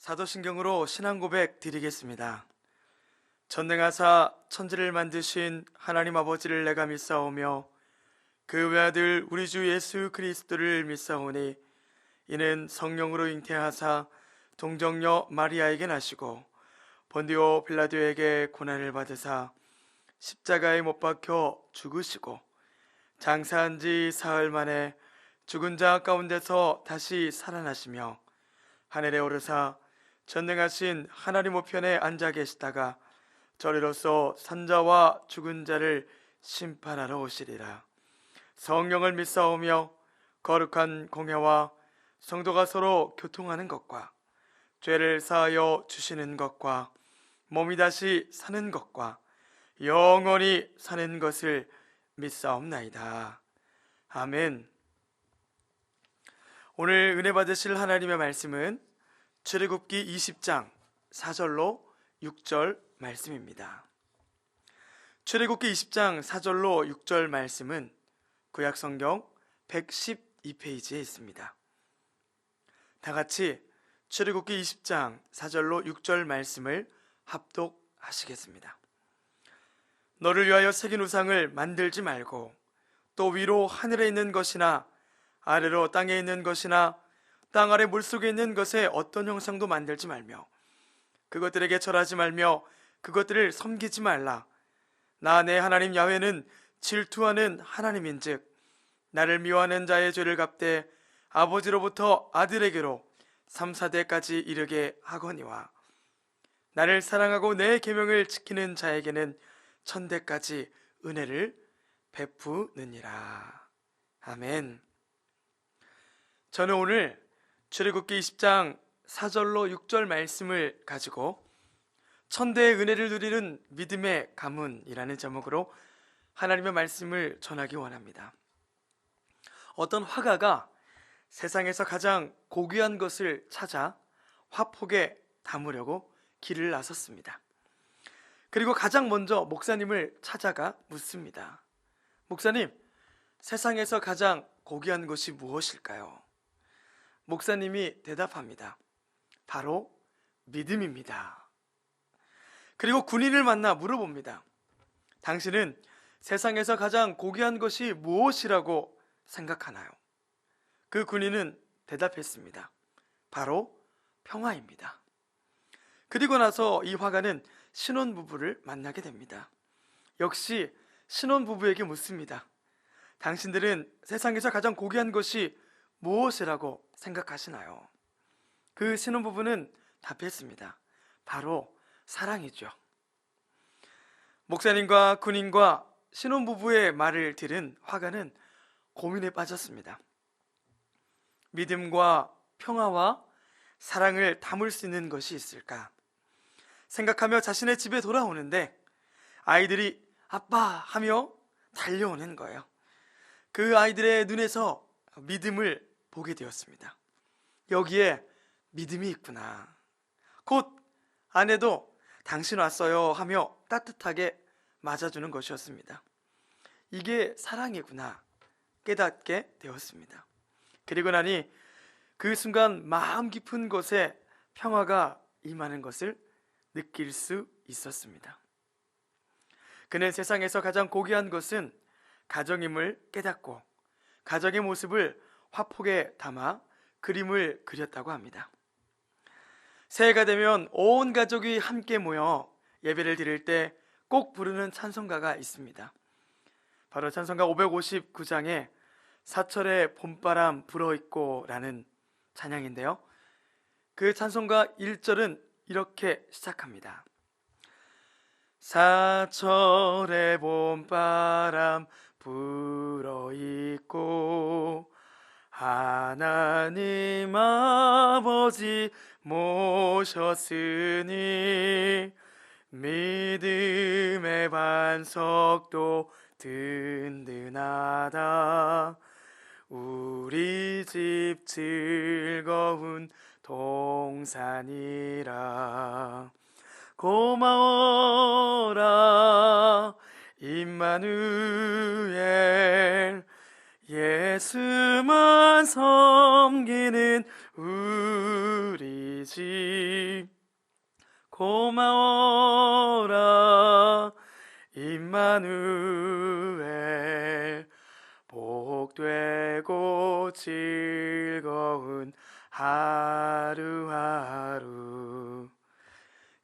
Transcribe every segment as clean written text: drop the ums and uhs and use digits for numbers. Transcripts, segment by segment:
사도신경으로 신앙 고백 드리겠습니다. 전능하사 천지를 만드신 하나님 아버지를 내가 믿사오며 그 외아들 우리 주 예수 그리스도를 믿사오니 이는 성령으로 잉태하사 동정녀 마리아에게 나시고 본디오 빌라도에게 고난을 받으사 십자가에 못 박혀 죽으시고 장사한 지 사흘 만에 죽은 자 가운데서 다시 살아나시며 하늘에 오르사 전능하신 하나님 우편에 앉아 계시다가 저리로서 산자와 죽은 자를 심판하러 오시리라. 성령을 믿사오며 거룩한 공회와 성도가 서로 교통하는 것과 죄를 사하여 주시는 것과 몸이 다시 사는 것과 영원히 사는 것을 믿사옵나이다. 아멘. 오늘 은혜 받으실 하나님의 말씀은 출애굽기 20장 4절로 6절 말씀입니다. 출애굽기 20장 4절로 6절 말씀은 구약성경 112페이지에 있습니다. 다 같이 출애굽기 20장 4절로 6절 말씀을 합독하시겠습니다. 너를 위하여 새긴 우상을 만들지 말고 또 위로 하늘에 있는 것이나 아래로 땅에 있는 것이나 땅 아래 물속에 있는 것에 어떤 형상도 만들지 말며 그것들에게 절하지 말며 그것들을 섬기지 말라. 나 내 하나님 야훼는 질투하는 하나님인즉 나를 미워하는 자의 죄를 갚되 아버지로부터 아들에게로 3, 4대까지 이르게 하거니와 나를 사랑하고 내 계명을 지키는 자에게는 1000대까지 은혜를 베푸느니라. 아멘. 저는 오늘 출애굽기 20장 4절로 6절 말씀을 가지고 1000대의 은혜를 누리는 믿음의 가문이라는 제목으로 하나님의 말씀을 전하기 원합니다. 어떤 화가가 세상에서 가장 고귀한 것을 찾아 화폭에 담으려고 길을 나섰습니다. 그리고 가장 먼저 목사님을 찾아가 묻습니다. 목사님, 세상에서 가장 고귀한 것이 무엇일까요? 목사님이 대답합니다. 바로 믿음입니다. 그리고 군인을 만나 물어봅니다. 당신은 세상에서 가장 고귀한 것이 무엇이라고 생각하나요? 그 군인은 대답했습니다. 바로 평화입니다. 그리고 나서 이 화가는 신혼부부를 만나게 됩니다. 역시 신혼부부에게 묻습니다. 당신들은 세상에서 가장 고귀한 것이 무엇이라고 생각하시나요? 그 신혼부부는 답했습니다. 바로 사랑이죠. 목사님과 군인과 신혼부부의 말을 들은 화가는 고민에 빠졌습니다. 믿음과 평화와 사랑을 담을 수 있는 것이 있을까 생각하며 자신의 집에 돌아오는데 아이들이 아빠 하며 달려오는 거예요. 그 아이들의 눈에서 믿음을 보게 되었습니다. 여기에 믿음이 있구나. 곧 아내도 당신 왔어요 하며 따뜻하게 맞아주는 것이었습니다. 이게 사랑이구나 깨닫게 되었습니다. 그리고 나니 그 순간 마음 깊은 곳에 평화가 임하는 것을 느낄 수 있었습니다. 그는 세상에서 가장 고귀한 것은 가정임을 깨닫고 가정의 모습을 화폭에 담아 그림을 그렸다고 합니다. 새해가 되면 온 가족이 함께 모여 예배를 드릴 때 꼭 부르는 찬송가가 있습니다. 바로 찬송가 559장에 사철의 봄바람 불어있고 라는 찬양인데요. 그 찬송가 1절은 이렇게 시작합니다. 사철의 봄바람 불어있고 하나님 아버지 모셨으니 믿음의 반석도 든든하다. 우리 집 즐거운 동산이라. 고마워라 임마누엘 예수만 섬기는 우리 집 임마누엘 복되고 즐거운 하루하루.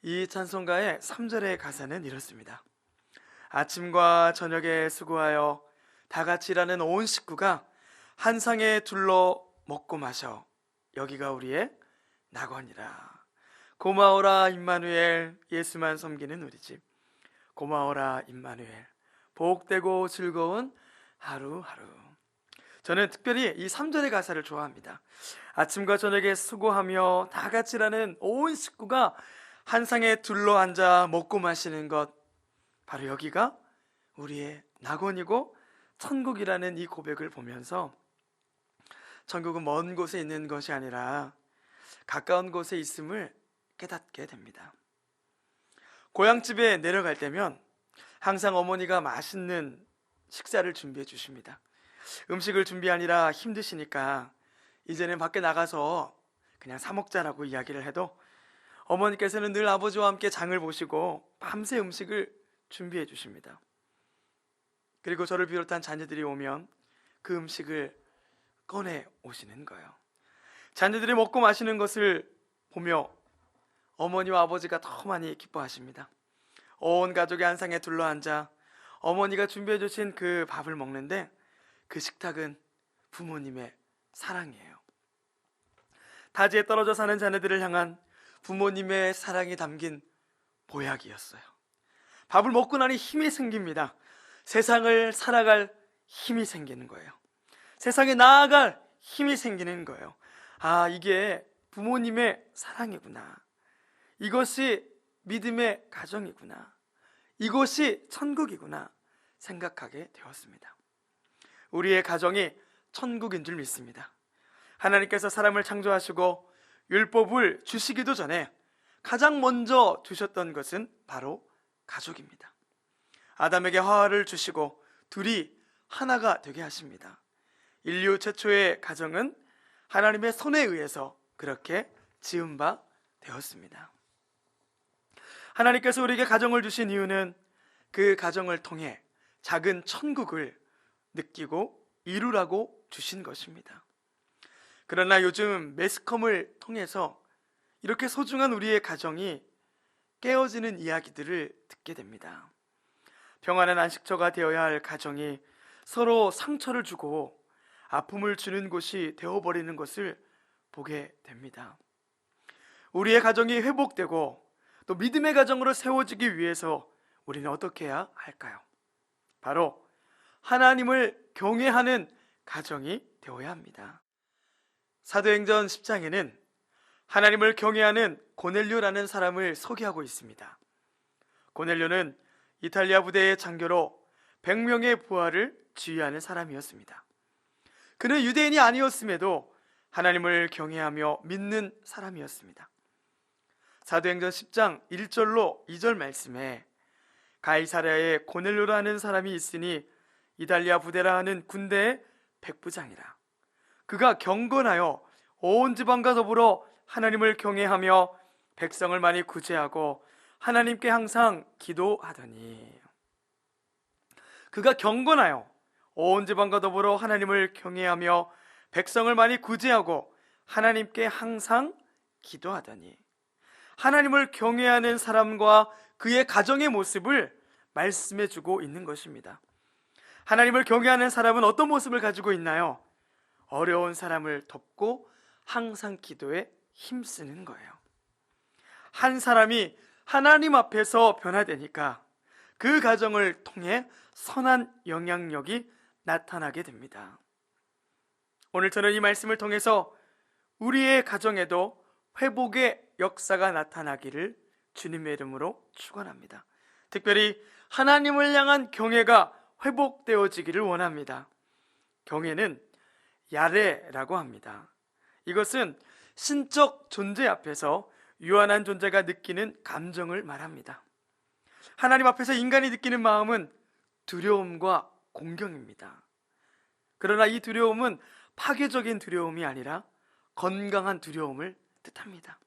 이 찬송가의 3절의 가사는 이렇습니다. 아침과 저녁에 수고하여 다 같이 일하는 온 식구가 한 상에 둘러 먹고 마셔. 여기가 우리의 낙원이라. 고마워라 임마누엘, 예수만 섬기는 우리 집. 고마워라 임마누엘, 복되고 즐거운 하루하루. 저는 특별히 이 3절의 가사를 좋아합니다. 아침과 저녁에 수고하며 다 같이 일하는 온 식구가 한 상에 둘러앉아 먹고 마시는 것, 바로 여기가 우리의 낙원이고 천국이라는 이 고백을 보면서 천국은 먼 곳에 있는 것이 아니라 가까운 곳에 있음을 깨닫게 됩니다. 고향집에 내려갈 때면 항상 어머니가 맛있는 식사를 준비해 주십니다. 음식을 준비하느라 힘드시니까 이제는 밖에 나가서 그냥 사 먹자라고 이야기를 해도 어머니께서는 늘 아버지와 함께 장을 보시고 밤새 음식을 준비해 주십니다. 그리고 저를 비롯한 자녀들이 오면 그 음식을 꺼내 오시는 거예요. 자녀들이 먹고 마시는 것을 보며 어머니와 아버지가 더 많이 기뻐하십니다. 온 가족이 한 상에 둘러앉아 어머니가 준비해 주신 그 밥을 먹는데 그 식탁은 부모님의 사랑이에요. 타지에 떨어져 사는 자녀들을 향한 부모님의 사랑이 담긴 보약이었어요. 밥을 먹고 나니 힘이 생깁니다. 세상을 살아갈 힘이 생기는 거예요. 세상에 나아갈 힘이 생기는 거예요. 아, 이게 부모님의 사랑이구나. 이것이 믿음의 가정이구나. 이것이 천국이구나 생각하게 되었습니다. 우리의 가정이 천국인 줄 믿습니다. 하나님께서 사람을 창조하시고 율법을 주시기도 전에 가장 먼저 두셨던 것은 바로 가족입니다. 아담에게 하와를 주시고 둘이 하나가 되게 하십니다. 인류 최초의 가정은 하나님의 손에 의해서 그렇게 지은 바 되었습니다. 하나님께서 우리에게 가정을 주신 이유는 그 가정을 통해 작은 천국을 느끼고 이루라고 주신 것입니다. 그러나 요즘 매스컴을 통해서 이렇게 소중한 우리의 가정이 깨어지는 이야기들을 듣게 됩니다. 평안한 안식처가 되어야 할 가정이 서로 상처를 주고 아픔을 주는 곳이 되어버리는 것을 보게 됩니다. 우리의 가정이 회복되고 또 믿음의 가정으로 세워지기 위해서 우리는 어떻게 해야 할까요? 바로 하나님을 경외하는 가정이 되어야 합니다. 사도행전 10장에는 하나님을 경외하는 고넬료라는 사람을 소개하고 있습니다. 고넬료는 이탈리아 부대의 장교로 100명의 부하를 지휘하는 사람이었습니다. 그는 유대인이 아니었음에도 하나님을 경외하며 믿는 사람이었습니다. 사도행전 10장 1절로 2절 말씀에 가이사랴에 고넬료라는 사람이 있으니 이탈리아 부대라 하는 군대의 백부장이라. 그가 경건하여 온 지방과 더불어 하나님을 경외하며 백성을 많이 구제하고 하나님께 항상 기도하더니. 그가 경건하여 온 지방과 더불어 하나님을 경외하며 백성을 많이 구제하고 하나님께 항상 기도하더니. 하나님을 경외하는 사람과 그의 가정의 모습을 말씀해주고 있는 것입니다. 하나님을 경외하는 사람은 어떤 모습을 가지고 있나요? 어려운 사람을 돕고 항상 기도에 힘쓰는 거예요. 한 사람이 하나님 앞에서 변화되니까 그 가정을 통해 선한 영향력이 나타나게 됩니다. 오늘 저는 이 말씀을 통해서 우리의 가정에도 회복의 역사가 나타나기를 주님의 이름으로 축원합니다. 특별히 하나님을 향한 경외가 회복되어지기를 원합니다. 경외는 야레라고 합니다. 이것은 신적 존재 앞에서 유한한 존재가 느끼는 감정을 말합니다. 하나님 앞에서 인간이 느끼는 마음은 두려움과 공경입니다. 그러나 이 두려움은 파괴적인 두려움이 아니라 건강한 두려움을 뜻합니다.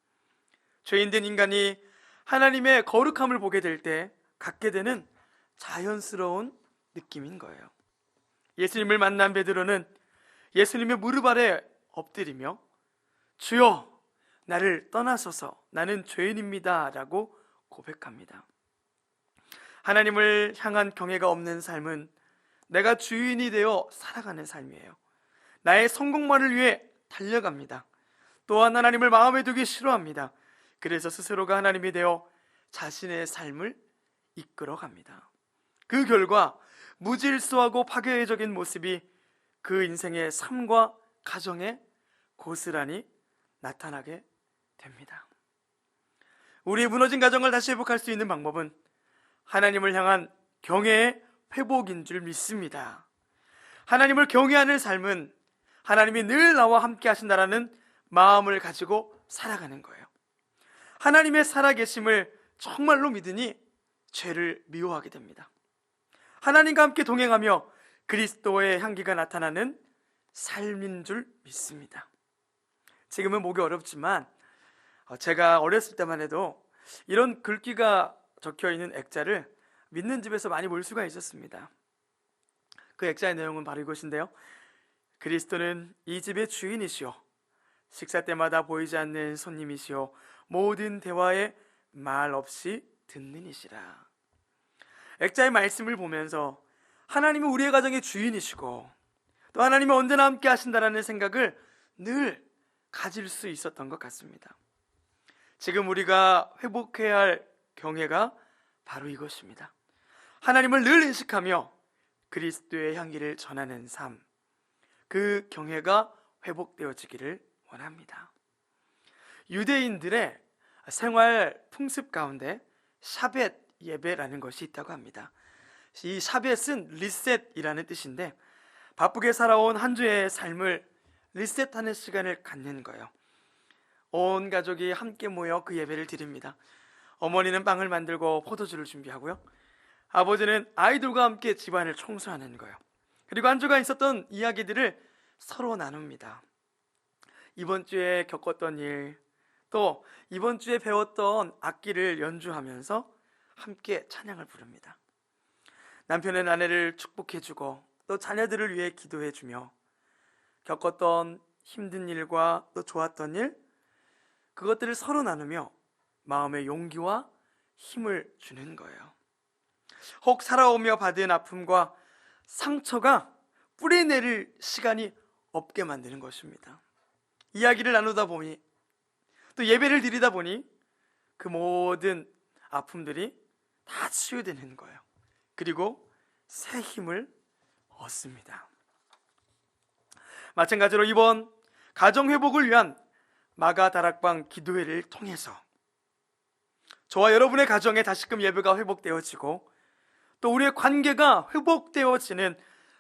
죄인된 인간이 하나님의 거룩함을 보게 될 때 갖게 되는 자연스러운 느낌인 거예요. 예수님을 만난 베드로는 예수님의 무릎 아래 엎드리며 주여 나를 떠나소서 나는 죄인입니다 라고 고백합니다. 하나님을 향한 경외가 없는 삶은 내가 주인이 되어 살아가는 삶이에요. 나의 성공만을 위해 달려갑니다. 또한 하나님을 마음에 두기 싫어합니다. 그래서 스스로가 하나님이 되어 자신의 삶을 이끌어갑니다. 그 결과 무질서하고 파괴적인 모습이 그 인생의 삶과 가정에 고스란히 나타나게 됩니다. 우리의 무너진 가정을 다시 회복할 수 있는 방법은 하나님을 향한 경외의 회복인 줄 믿습니다. 하나님을 경외하는 삶은 하나님이 늘 나와 함께 하신다라는 마음을 가지고 살아가는 거예요. 하나님의 살아계심을 정말로 믿으니 죄를 미워하게 됩니다. 하나님과 함께 동행하며 그리스도의 향기가 나타나는 삶인 줄 믿습니다. 지금은 보기 어렵지만 제가 어렸을 때만 해도 이런 글귀가 적혀있는 액자를 믿는 집에서 많이 볼 수가 있었습니다. 그 액자의 내용은 바로 이것인데요. 그리스도는 이 집의 주인이시오. 식사 때마다 보이지 않는 손님이시오. 모든 대화에 말 없이 듣는 이시라. 액자의 말씀을 보면서 하나님이 우리의 가정의 주인이시고 또 하나님이 언제나 함께 하신다라는 생각을 늘 가질 수 있었던 것 같습니다. 지금 우리가 회복해야 할 경외가 바로 이것입니다. 하나님을 늘 인식하며 그리스도의 향기를 전하는 삶, 그 경외가 회복되어지기를 원합니다. 유대인들의 생활 풍습 가운데 샤벳 예배라는 것이 있다고 합니다. 이 샤벳은 리셋이라는 뜻인데 바쁘게 살아온 한 주의 삶을 리셋하는 시간을 갖는 거예요. 온 가족이 함께 모여 그 예배를 드립니다. 어머니는 빵을 만들고 포도주를 준비하고요. 아버지는 아이들과 함께 집안을 청소하는 거예요. 그리고 한 주간 있었던 이야기들을 서로 나눕니다. 이번 주에 겪었던 일, 또 이번 주에 배웠던 악기를 연주하면서 함께 찬양을 부릅니다. 남편은 아내를 축복해주고 또 자녀들을 위해 기도해주며 겪었던 힘든 일과 또 좋았던 일, 그것들을 서로 나누며 마음의 용기와 힘을 주는 거예요. 혹 살아오며 받은 아픔과 상처가 뿌리내릴 시간이 없게 만드는 것입니다. 이야기를 나누다 보니 또 예배를 드리다 보니 그 모든 아픔들이 다 치유되는 거예요. 그리고 새 힘을 얻습니다. 마찬가지로 이번 가정회복을 위한 마가다락방 기도회를 통해서 저와 여러분의 가정에 다시금 예배가 회복되어지고 또 우리의 관계가 회복되어지는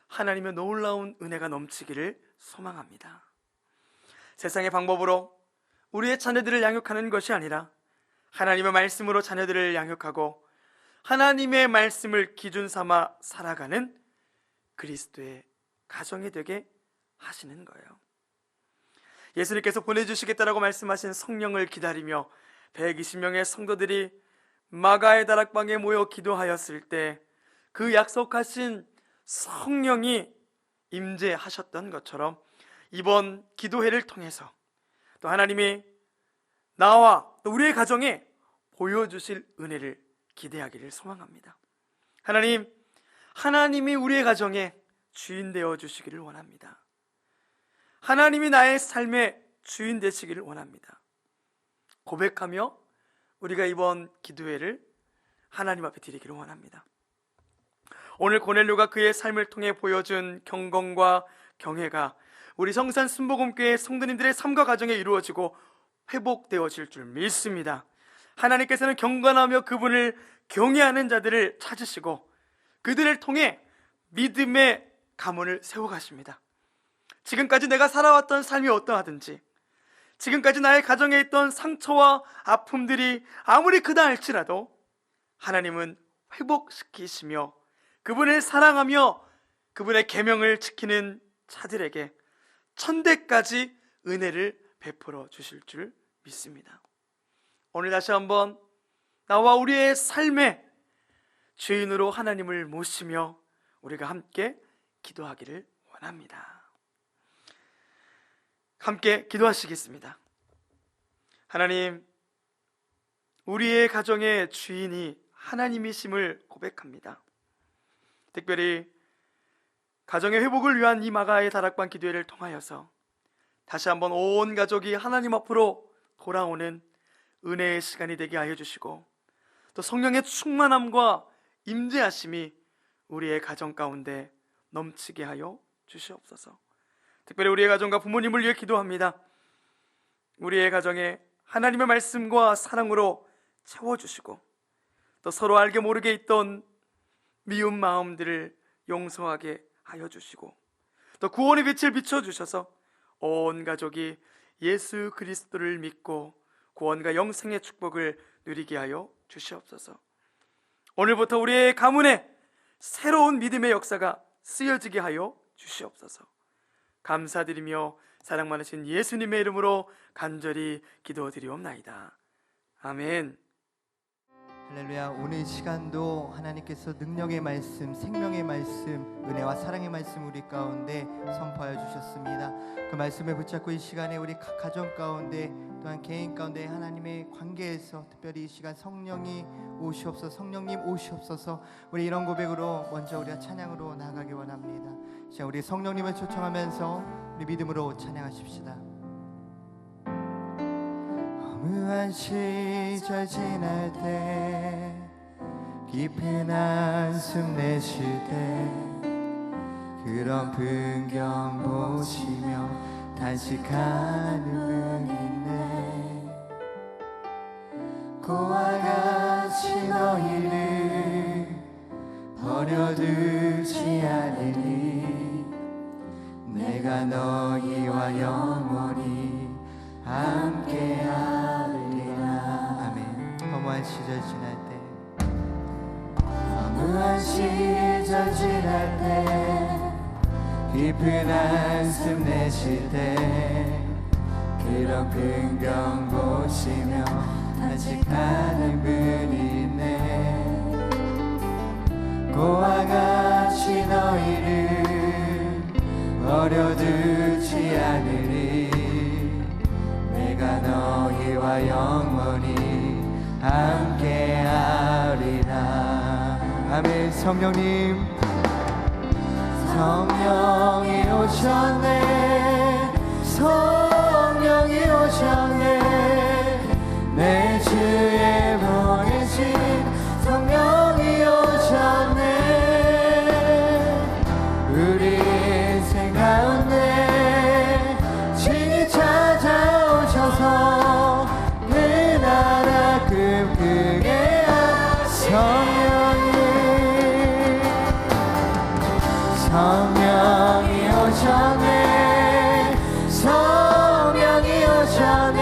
하나님의 놀라운 은혜가 넘치기를 소망합니다. 세상의 방법으로 우리의 자녀들을 양육하는 것이 아니라 하나님의 말씀으로 자녀들을 양육하고 하나님의 말씀을 기준 삼아 살아가는 그리스도의 가정이 되게 하시는 거예요. 예수님께서 보내주시겠다라고 말씀하신 성령을 기다리며 120명의 성도들이 마가의 다락방에 모여 기도하였을 때 그 약속하신 성령이 임재하셨던 것처럼 이번 기도회를 통해서 또 하나님이 나와 또 우리의 가정에 보여주실 은혜를 기대하기를 소망합니다. 하나님이 우리의 가정에 주인 되어 주시기를 원합니다. 하나님이 나의 삶의 주인 되시기를 원합니다. 고백하며 우리가 이번 기도회를 하나님 앞에 드리기를 원합니다. 오늘 고넬료가 그의 삶을 통해 보여준 경건과 경외가 우리 성산 순복음교회 성도님들의 삶과 가정에 이루어지고 회복되어질 줄 믿습니다. 하나님께서는 경건하며 그분을 경외하는 자들을 찾으시고 그들을 통해 믿음의 가문을 세워가십니다. 지금까지 내가 살아왔던 삶이 어떠하든지, 지금까지 나의 가정에 있던 상처와 아픔들이 아무리 크다 할지라도 하나님은 회복시키시며 그분을 사랑하며 그분의 계명을 지키는 자들에게 천대까지 은혜를 베풀어 주실 줄 믿습니다. 오늘 다시 한번 나와 우리의 삶의 주인으로 하나님을 모시며 우리가 함께 기도하기를 원합니다. 함께 기도하시겠습니다. 하나님, 우리의 가정의 주인이 하나님이심을 고백합니다. 특별히 가정의 회복을 위한 이 마가의 다락방 기도회를 통하여서 다시 한번 온 가족이 하나님 앞으로 돌아오는 은혜의 시간이 되게 하여 주시고, 또 성령의 충만함과 임재하심이 우리의 가정 가운데 넘치게 하여 주시옵소서. 특별히 우리의 가정과 부모님을 위해 기도합니다. 우리의 가정에 하나님의 말씀과 사랑으로 채워주시고, 또 서로 알게 모르게 있던 미운 마음들을 용서하게 하여 주시고, 또 구원의 빛을 비춰주셔서 온 가족이 예수 그리스도를 믿고 구원과 영생의 축복을 누리게 하여 주시옵소서. 오늘부터 우리의 가문에 새로운 믿음의 역사가 쓰여지게 하여 주시옵소서. 감사드리며 사랑 많으신 예수님의 이름으로 간절히 기도드리옵나이다. 아멘. 할렐루야. 오늘 시간도 하나님께서 능력의 말씀, 생명의 말씀, 은혜와 사랑의 말씀 우리 가운데 선포하여 주셨습니다. 그 말씀을 붙잡고 이 시간에 우리 각 가정 가운데, 또한 개인 가운데 하나님의 관계에서 특별히 이 시간 성령이 오시옵소서, 성령님 오시옵소서, 우리 이런 고백으로 먼저 우리가 찬양으로 나아가기 원합니다. 자, 우리 성령님을 초청하면서 우리 믿음으로 찬양하십시다. 허무한 시절 지날 때, 깊은 한숨 내쉴 때, 그런 풍경 보시며 단식하는 있네. 고와 같이 너희를 버려두지 않으니, 내가 너희와 영원히 함께하리라. 아멘. 허무한 시절 지날 때, 허무한 시절 지날 때, 깊은 한숨 내쉴 때, 그런 풍경 보시며 단식하는 분이 있네. 고와 같이 너희를 버려두지 않으리, 내가 너희와 영원히 함께하리라. 아멘. 성령님, 성령이 오셨네, 성령이 오셨네, 내 주에 보내신 성령이 오셨네. 우리 인생 가운데 친히 찾아오셔서 그 나라 꿈꾸게 한 성령님, 성령이 오셨네, 성령이 오셨네,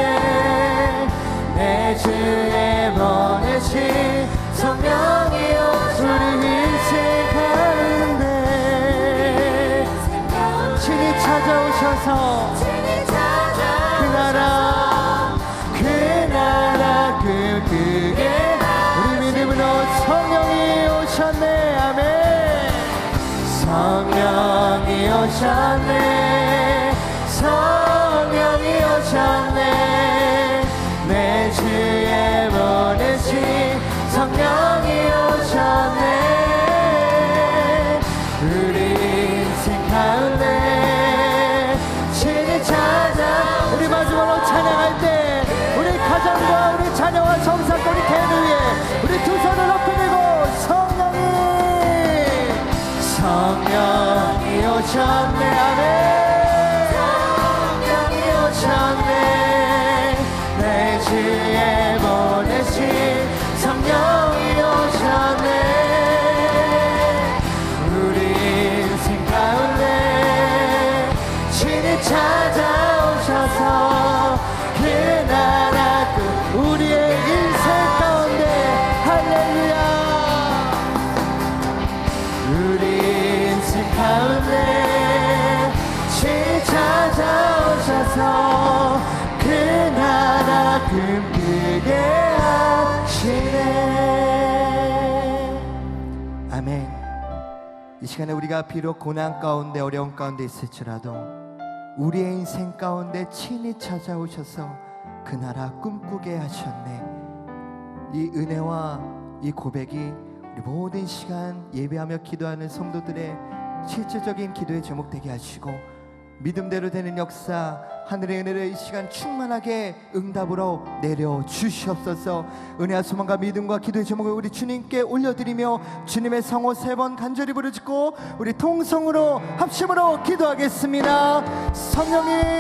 내 주에 보내신 성령이 오셨네. 우리 인생 가운데 친히 찾아오셔서 그 나라 꿈꾸게 우리 믿음으로 성령이 오셨네. 아멘. 성령이 오셨네, 성령이 오셨네, 내 주에 보내신 성령이 오셨네. 우리 인생 가운데 친히 찾아. 우리 마지막으로 찬양할 때 우리 가정과 우리 자녀와 성사과 우리 개를 위해 우리 두 손을 높이 들고 성령이 오셨네. 아멘. 성령이 오셨네, 내 주에 보내신 성령이 오셨네. 우리 인생 가운데 친히 찾아오셔서 그 나라 우리의 인생 가운데 할렐루야. 우리 인생 가운데 친히 찾아오셔서 그 나라 꿈꾸게 하시네. 아멘. 이 시간에 우리가 비록 고난 가운데 어려운 가운데 있을지라도 우리의 인생 가운데 친히 찾아오셔서 그 나라 꿈꾸게 하셨네. 이 은혜와 이 고백이 우리 모든 시간 예배하며 기도하는 성도들의 실질적인 기도의 제목 되게 하시고 믿음대로 되는 역사, 하늘의 은혜를 이 시간 충만하게 응답으로 내려주시옵소서. 은혜와 소망과 믿음과 기도의 제목을 우리 주님께 올려드리며 주님의 성호 3번 간절히 부르짖고 우리 통성으로 합심으로 기도하겠습니다. 성령님